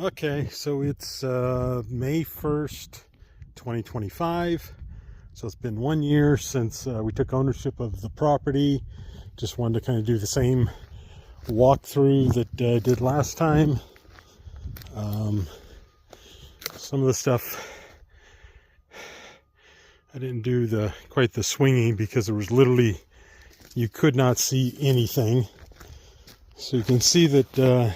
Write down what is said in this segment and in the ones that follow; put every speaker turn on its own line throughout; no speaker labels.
Okay, so it's May 1st, 2025. So it's been 1 year since we took ownership of the property. Just wanted to kind of do the same walkthrough that I did last time. Some of the stuff I didn't do quite the swinging because there was literally, you could not see anything. So you can see that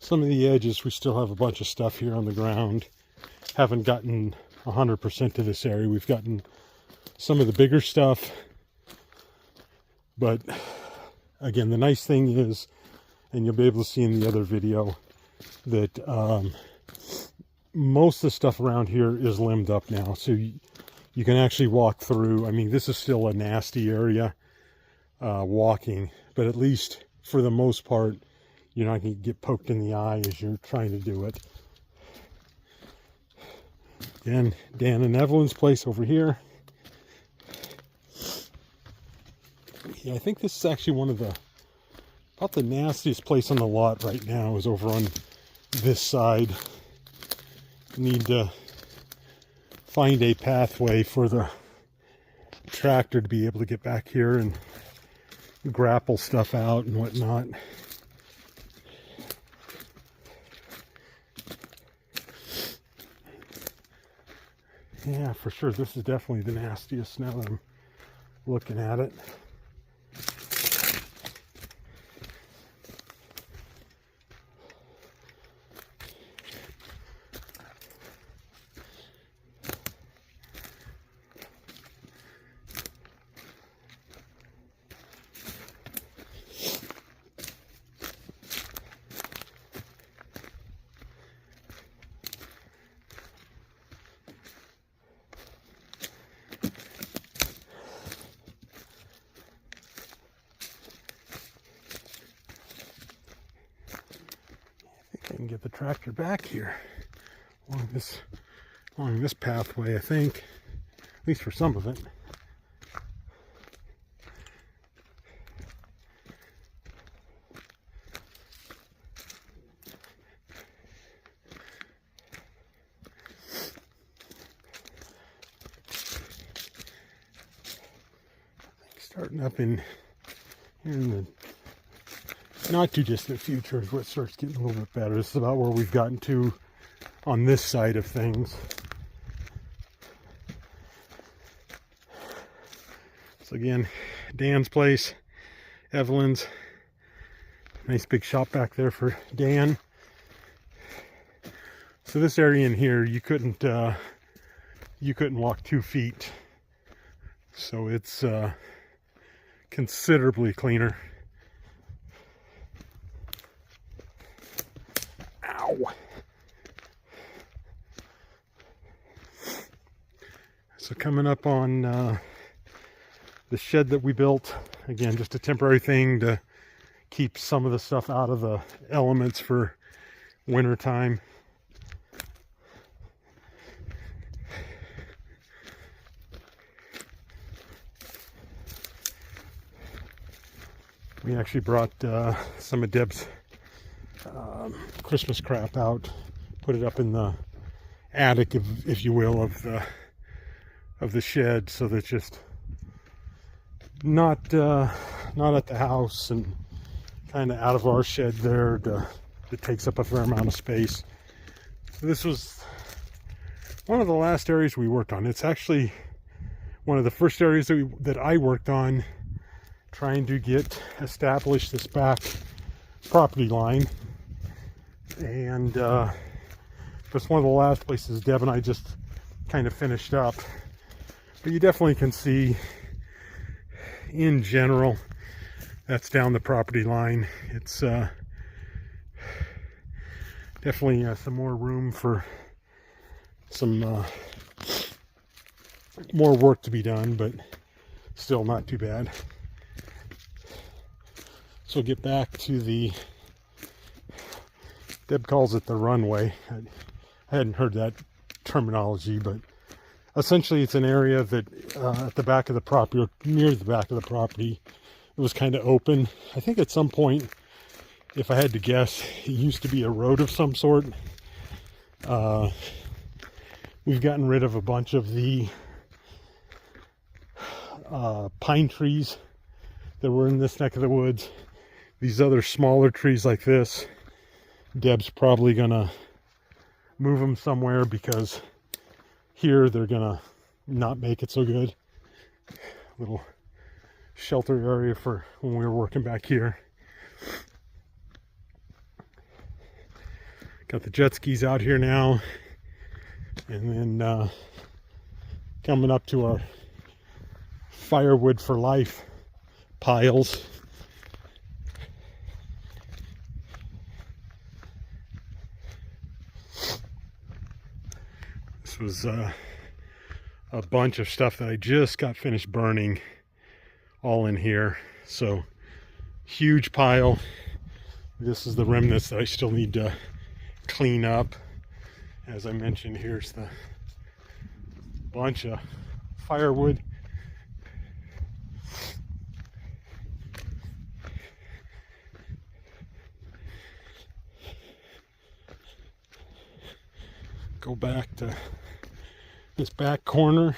some of the edges, we still have a bunch of stuff here on the ground. Haven't gotten 100% to this area. We've gotten some of the bigger stuff. But again, the nice thing is, and you'll be able to see in the other video, that most of the stuff around here is limbed up now. So you can actually walk through. I mean, this is still a nasty area walking, but at least for the most part, you're not going to get poked in the eye as you're trying to do it. Again, Dan and Evelyn's place over here. Yeah, I think this is actually one of about the nastiest place on the lot right now is over on this side. Need to find a pathway for the tractor to be able to get back here and grapple stuff out and whatnot. Yeah, for sure, this is definitely the nastiest now that I'm looking at it. I can get the tractor back here along this pathway, I think, at least for some of it. Starting up here in the not too distant future is what starts getting a little bit better. This is about where we've gotten to on this side of things. So again, Dan's place, Evelyn's, nice big shop back there for Dan. So this area in here, you couldn't walk 2 feet. So it's considerably cleaner. So coming up on the shed that we built, again, just a temporary thing to keep some of the stuff out of the elements for winter time. We actually brought some of Deb's Christmas crap out, put it up in the attic, if you will, of the shed, so that's just not at the house and kind of out of our shed there. It takes up a fair amount of space. So this was one of the last areas we worked on. It's actually one of the first areas that I worked on, trying to establish this back property line. And it's one of the last places Deb and I just kind of finished up. But you definitely can see, in general, that's down the property line. It's definitely some more room for some more work to be done, but still not too bad. So get back to Deb calls it the runway. I hadn't heard that terminology, but essentially it's an area that at the back of the property, or near the back of the property, it was kind of open. I think at some point if I had to guess, it used to be a road of some sort. We've gotten rid of a bunch of the pine trees that were in this neck of the woods. These other smaller trees like this, Deb's probably gonna move them somewhere because here they're gonna not make it so good. Little shelter area for when we were working back here. Got the jet skis out here now, and then coming up to our firewood for life piles. This was a bunch of stuff that I just got finished burning all in here. So huge pile. This is the remnants that I still need to clean up. As I mentioned, here's the bunch of firewood. Go back to this back corner.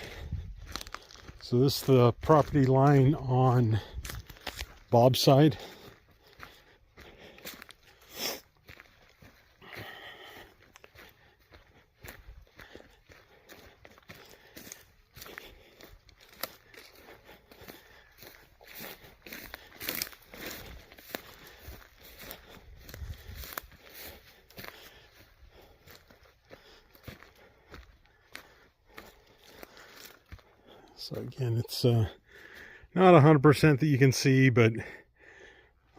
So this is the property line on Bob's side. So again, it's not 100% that you can see, but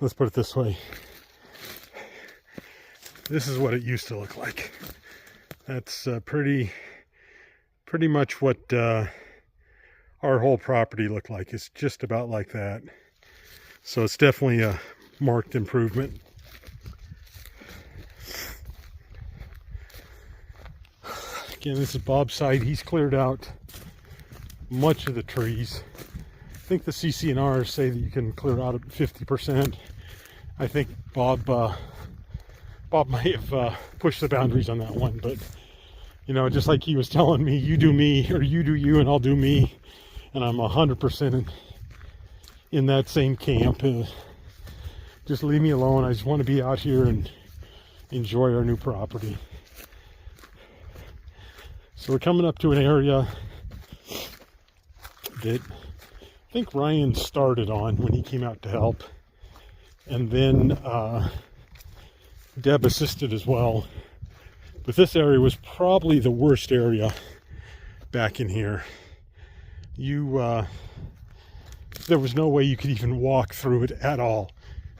let's put it this way. This is what it used to look like. That's pretty much what our whole property looked like. It's just about like that. So it's definitely a marked improvement. Again, this is Bob's side. He's cleared out much of the trees. I think the CC&Rs say that you can clear out 50%. I think Bob might have pushed the boundaries on that one, but you know, just like he was telling me, you do me, or you do you and I'll do me, and I'm 100% in that same camp. Just leave me alone. I just want to be out here and enjoy our new property. So we're coming up to an area that I think Ryan started on when he came out to help, and then Deb assisted as well. But this area was probably the worst area back in here. There was no way you could even walk through it at all,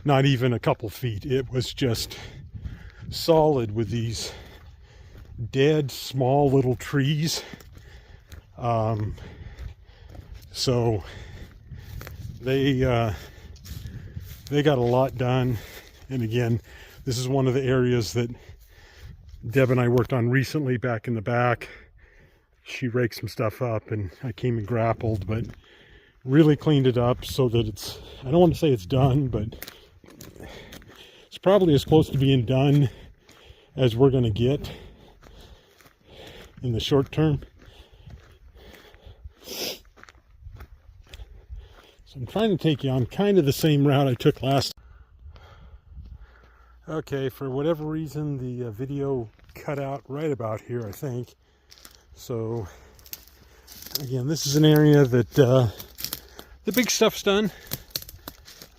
not even a couple feet. It was just solid with these dead small little trees. So they got a lot done. And again, this is one of the areas that Deb and I worked on recently back in the back. She raked some stuff up and I came and grappled, but really cleaned it up so that it's, I don't want to say it's done, but it's probably as close to being done as we're going to get in the short term. So I'm trying to take you on kind of the same route I took last. Okay, for whatever reason, the video cut out right about here, I think. So, again, this is an area that the big stuff's done,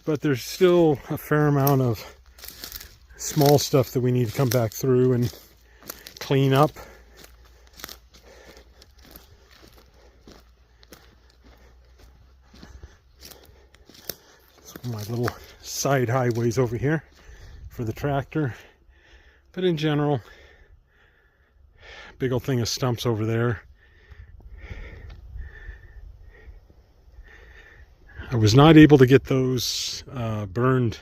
but there's still a fair amount of small stuff that we need to come back through and clean up. My little side highways over here for the tractor, but in general, big old thing of stumps over there. I was not able to get those burned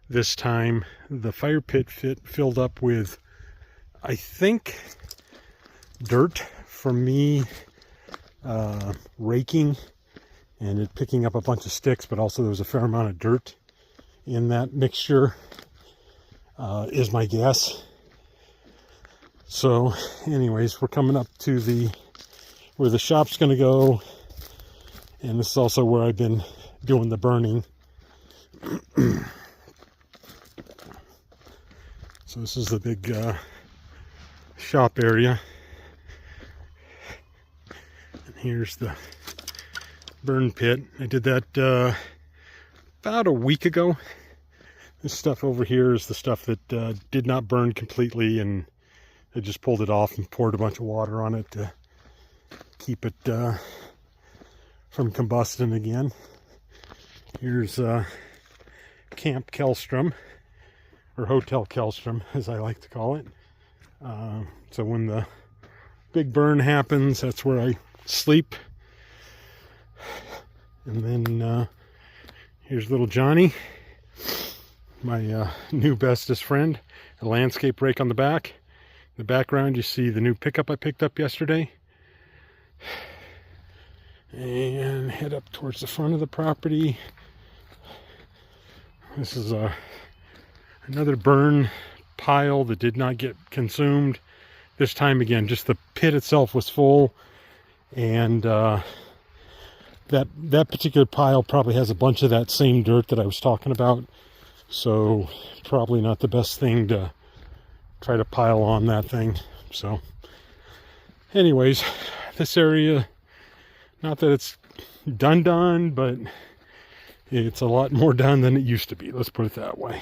this time. The fire pit filled up with, I think, dirt from me raking and it picking up a bunch of sticks, but also there was a fair amount of dirt in that mixture. is my guess. So anyways, we're coming up to where the shop's going to go, and this is also where I've been doing the burning. So this is the big shop area, and here's the burn pit. I did that about a week ago. This stuff over here is the stuff that did not burn completely, and I just pulled it off and poured a bunch of water on it to keep it from combusting again. Here's Camp Kellstrom, or Hotel Kellstrom, as I like to call it. So when the big burn happens, that's where I sleep. And then here's little Johnny, my new bestest friend. A landscape rake on the back. In the background, you see the new pickup I picked up yesterday. And head up towards the front of the property. This is another burn pile that did not get consumed. This time again, just the pit itself was full, and that particular pile probably has a bunch of that same dirt that I was talking about. So probably not the best thing to try to pile on that thing. So anyways, this area, not that it's done, but it's a lot more done than it used to be. Let's put it that way.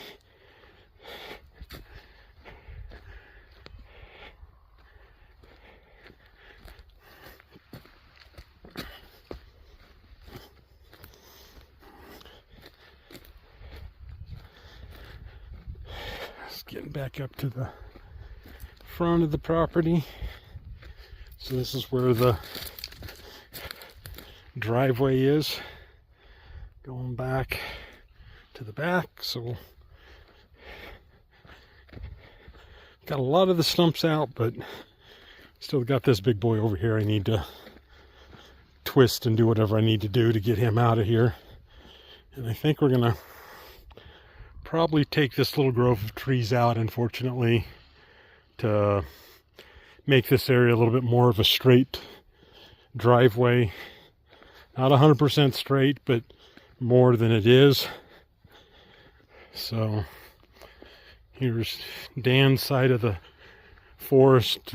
Just getting back up to the front of the property. So this is where the driveway is, going back to the back. So got a lot of the stumps out, but still got this big boy over here I need to twist and do whatever I need to do to get him out of here. And I think we're gonna probably take this little grove of trees out, unfortunately, to make this area a little bit more of a straight driveway. Not 100% straight, but more than it is. So here's Dan's side of the forest.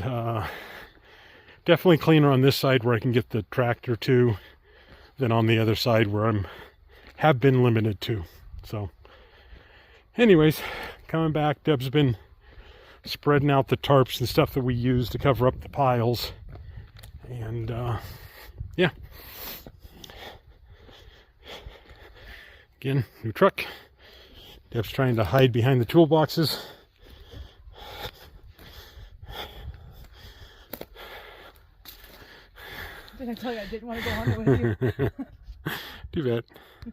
Definitely cleaner on this side where I can get the tractor to than on the other side where have been limited to. So anyways, coming back, Deb's been spreading out the tarps and stuff that we use to cover up the piles. And yeah. Again, new truck. Deb's trying to hide behind the toolboxes.
Did I tell you I didn't want to go on it with you?
Do that.